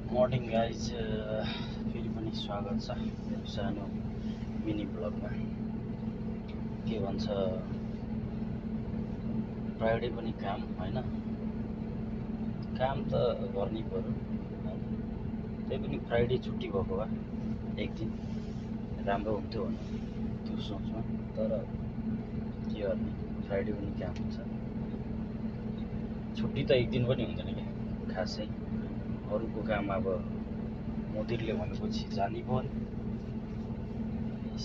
Morning guys फेरि पनि स्वागत छ मेरो सानो मिनी ब्लगमा। के भन्छ, फ्राइडे पनि काम होइन, काम त गर्नै पर्यो होइन। त्यही पनि फ्राइडे छुट्टी भएको भए एक दिन राम्रो हुन्थ्यो भने त्यो सोचमा, तर के गर्ने, फ्राइडे पनि काम हुन्छ। छुट्टी त एक दिन पनि हुँदैन क्या खासै। अरूको काम अब मुदिरले भनेपछि जानै पर्यो।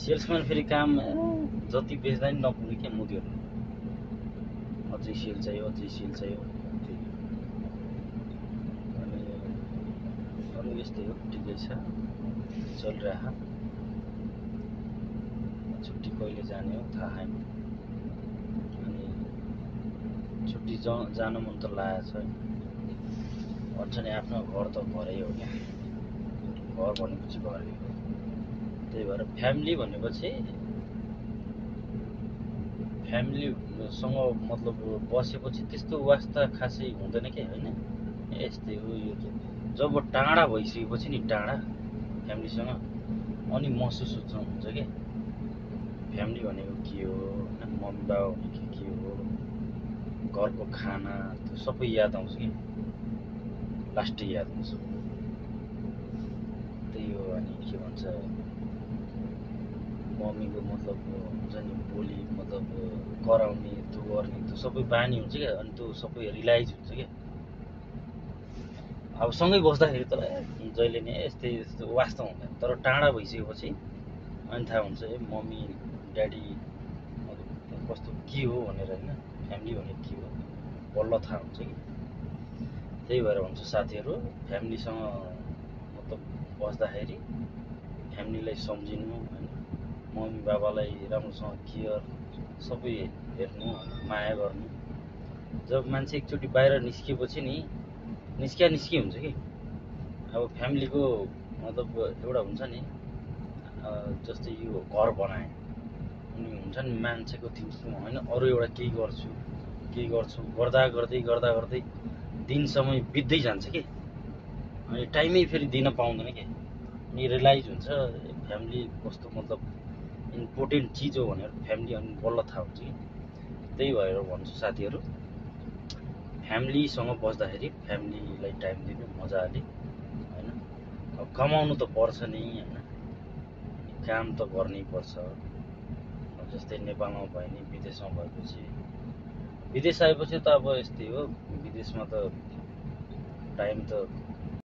सेल्सम्यान फेरि काम जति बेच्दा नि नपुग्ने क्या मुदिर, अझै सेल चाहियो अझै सेल चाहियो। अनि अरू यस्तै हो, ठिकै छ, चलिरह। छुट्टी कहिले जाने हो थाहा छैन। अनि छुट्टी जान मन त लागेको छ। भन्छ नि आफ्नो घर त घरै हो क्या, घर भनेपछि घरै हो। त्यही भएर फ्यामिली भनेपछि फ्यामिलीसँग मतलब बसेपछि त्यस्तो वास्ता खासै हुँदैन क्या होइन। यस्तै हो यो चाहिँ, जब टाढा भइसकेपछि नि, टाढा फ्यामिलीसँग, अनि महसुस हुन्छ क्या फ्यामिली भनेको के हो होइन, मम्मी बाबा भनेको के हो, घरको खाना त्यो सबै याद आउँछ कि लास्टै याद आउँछ। त्यही हो। अनि के भन्छ, मम्मीको मतलब हुन्छ नि बोली, मतलब कराउने त्यो गर्ने त्यो सबै बानी हुन्छ क्या। अनि त्यो सबै रियलाइज हुन्छ क्या अब सँगै बस्दाखेरि त जहिले नै यस्तै यस्तो वास्तव हुँदैन, तर टाढा भइसकेपछि अनि थाहा हुन्छ मम्मी ड्याडी कस्तो के हो भनेर होइन, फ्यामिली भनेको के हो बल्ल थाहा हुन्छ कि। त्यही भएर भन्छ साथीहरू, फ्यामिलीसँग मतलब बस्दाखेरि फ्यामिलीलाई सम्झिनु होइन, मम्मी बाबालाई राम्रोसँग केयर सबै हेर्नु, माया गर्नु। जब मान्छे एकचोटि बाहिर निस्किएपछि नि निस्की हुन्छ कि। अब फ्यामिलीको मतलब एउटा हुन्छ नि, जस्तै यो घर बनाए अनि हुन्छ नि मान्छेको थिङ्किङ होइन, अरू एउटा केही गर्छु गर्दा गर्दै दिन समय बित्दै जान्छ कि। अनि टाइमै फेरि दिन पाउँदैन कि। अनि रियलाइज हुन्छ फ्यामिली कस्तो मतलब इम्पोर्टेन्ट चिज हो भनेर, फ्यामिली अनि बल्ल थाहा हुन्छ कि। त्यही भएर भन्छु साथीहरू, फ्यामिलीसँग बस्दाखेरि फ्यामिलीलाई टाइम दिनु मजाले होइन। अब कमाउनु त पर्छ नि होइन, काम त गर्नै पर्छ। जस्तै नेपालमा भयो नि विदेशमा भएपछि, विदेश आएपछि त अब यस्तै हो, विदेशमा त टाइम त